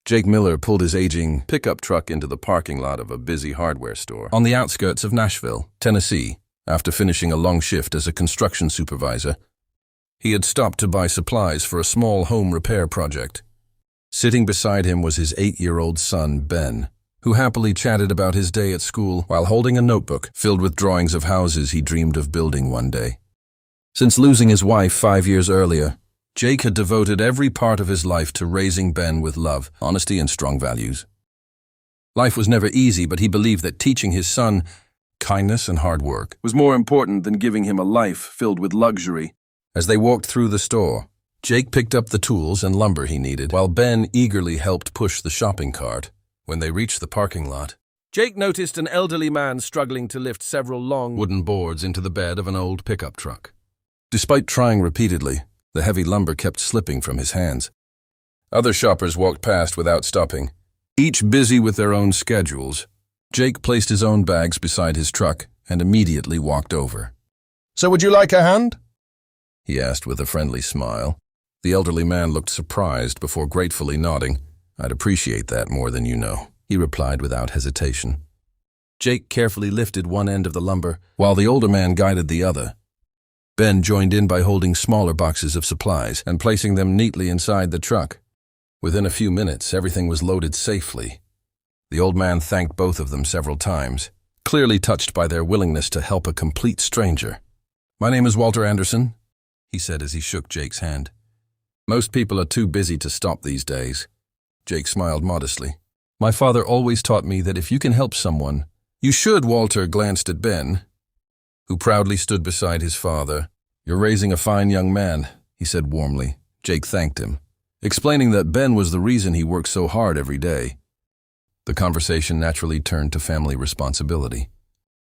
Jake Miller pulled his aging pickup truck into the parking lot of a busy hardware store on the outskirts of Nashville, Tennessee, after finishing a long shift as a construction supervisor. He had stopped to buy supplies for a small home repair project. Sitting beside him was his 8-year-old son, Ben, who happily chatted about his day at school while holding a notebook filled with drawings of houses he dreamed of building one day. Since losing his wife 5 years earlier, Jake had devoted every part of his life to raising Ben with love, honesty, and strong values. Life was never easy, but he believed that teaching his son kindness and hard work was more important than giving him a life filled with luxury. As they walked through the store, Jake picked up the tools and lumber he needed, while Ben eagerly helped push the shopping cart. When they reached the parking lot, Jake noticed an elderly man struggling to lift several long wooden boards into the bed of an old pickup truck. Despite trying repeatedly, the heavy lumber kept slipping from his hands. Other shoppers walked past without stopping, each busy with their own schedules. Jake placed his own bags beside his truck and immediately walked over. "So would you like a hand?" he asked with a friendly smile. The elderly man looked surprised before gratefully nodding. "I'd appreciate that more than you know," he replied without hesitation. Jake carefully lifted one end of the lumber, while the older man guided the other. Ben joined in by holding smaller boxes of supplies and placing them neatly inside the truck. Within a few minutes, everything was loaded safely. The old man thanked both of them several times, clearly touched by their willingness to help a complete stranger. "My name is Walter Anderson," he said as he shook Jake's hand. "Most people are too busy to stop these days." Jake smiled modestly. "My father always taught me that if you can help someone, you should." Walter glanced at Ben, who proudly stood beside his father. "You're raising a fine young man," he said warmly. Jake thanked him, explaining that Ben was the reason he worked so hard every day. The conversation naturally turned to family responsibility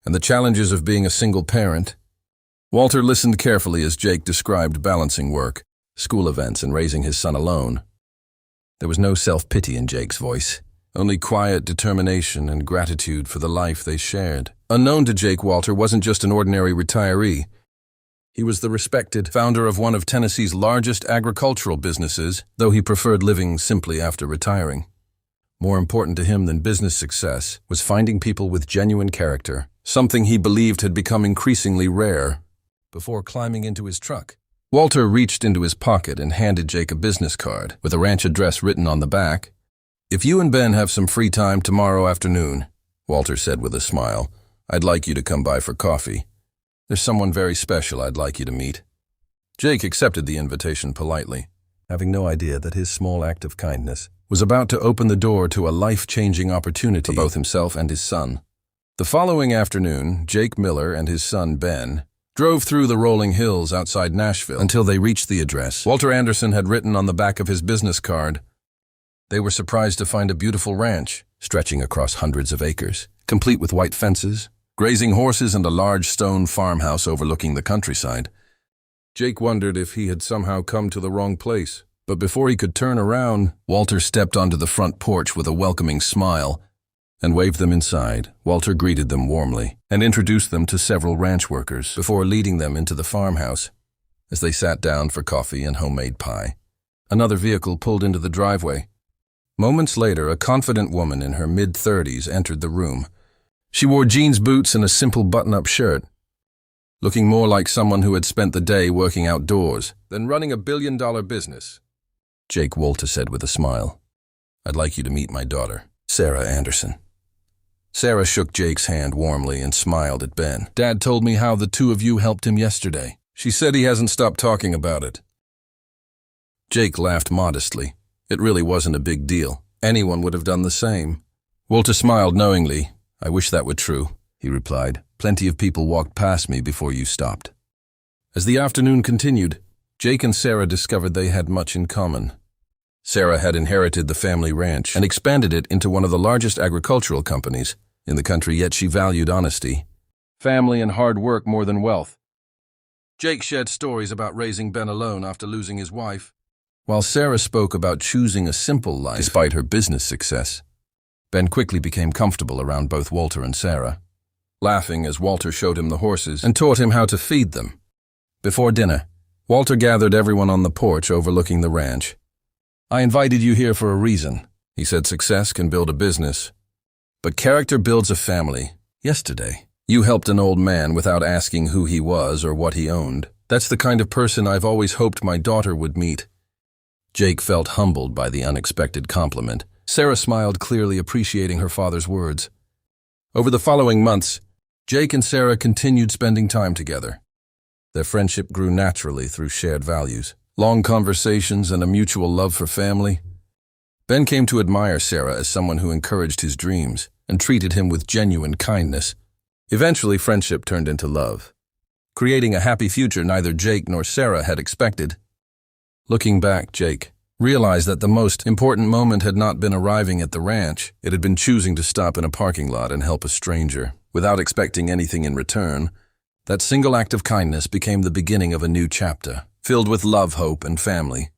and the challenges of being a single parent. Walter listened carefully as Jake described balancing work, school events, and raising his son alone. There was no self-pity in Jake's voice, only quiet determination and gratitude for the life they shared. Unknown to Jake, Walter wasn't just an ordinary retiree. He was the respected founder of one of Tennessee's largest agricultural businesses, though he preferred living simply after retiring. More important to him than business success was finding people with genuine character, something he believed had become increasingly rare. Before climbing into his truck, Walter reached into his pocket and handed Jake a business card with a ranch address written on the back. "If you and Ben have some free time tomorrow afternoon," Walter said with a smile, "I'd like you to come by for coffee. There's someone very special I'd like you to meet." Jake accepted the invitation politely, having no idea that his small act of kindness was about to open the door to a life-changing opportunity for both himself and his son. The following afternoon, Jake Miller and his son Ben drove through the rolling hills outside Nashville until they reached the address Walter Anderson had written on the back of his business card. They were surprised to find a beautiful ranch stretching across hundreds of acres, complete with white fences, grazing horses, and a large stone farmhouse overlooking the countryside. Jake wondered if he had somehow come to the wrong place, but before he could turn around, Walter stepped onto the front porch with a welcoming smile and waved them inside. Walter greeted them warmly and introduced them to several ranch workers before leading them into the farmhouse. As they sat down for coffee and homemade pie, another vehicle pulled into the driveway. Moments later, a confident woman in her mid-30s entered the room. She wore jeans boots and a simple button-up shirt, looking more like someone who had spent the day working outdoors than running a billion-dollar business. "Jake," Walter said with a smile, "I'd like you to meet my daughter, Sarah Anderson." Sarah shook Jake's hand warmly and smiled at Ben. "Dad told me how the two of you helped him yesterday. She said he hasn't stopped talking about it." Jake laughed modestly. It really wasn't a big deal. Anyone would have done the same. Walter smiled knowingly. "I wish that were true," he replied. "Plenty of people walked past me before you stopped." As the afternoon continued, Jake and Sarah discovered they had much in common. Sarah had inherited the family ranch and expanded it into one of the largest agricultural companies in the country, yet she valued honesty, family, and hard work more than wealth. Jake shared stories about raising Ben alone after losing his wife, while Sarah spoke about choosing a simple life despite her business success. Ben quickly became comfortable around both Walter and Sarah, laughing as Walter showed him the horses and taught him how to feed them. Before dinner, Walter gathered everyone on the porch overlooking the ranch. "I invited you here for a reason," He said success can build a business, but character builds a family. Yesterday, you helped an old man without asking who he was or what he owned. That's the kind of person I've always hoped my daughter would meet. Jake felt humbled by the unexpected compliment. Sarah smiled, clearly appreciating her father's words. Over the following months, Jake and Sarah continued spending time together. Their friendship grew naturally through shared values, long conversations, and a mutual love for family. Ben came to admire Sarah as someone who encouraged his dreams and treated him with genuine kindness. Eventually, friendship turned into love, creating a happy future neither Jake nor Sarah had expected. Looking back, Jake realized that the most important moment had not been arriving at the ranch. It had been choosing to stop in a parking lot and help a stranger, without expecting anything in return. That single act of kindness became the beginning of a new chapter, filled with love, hope, and family.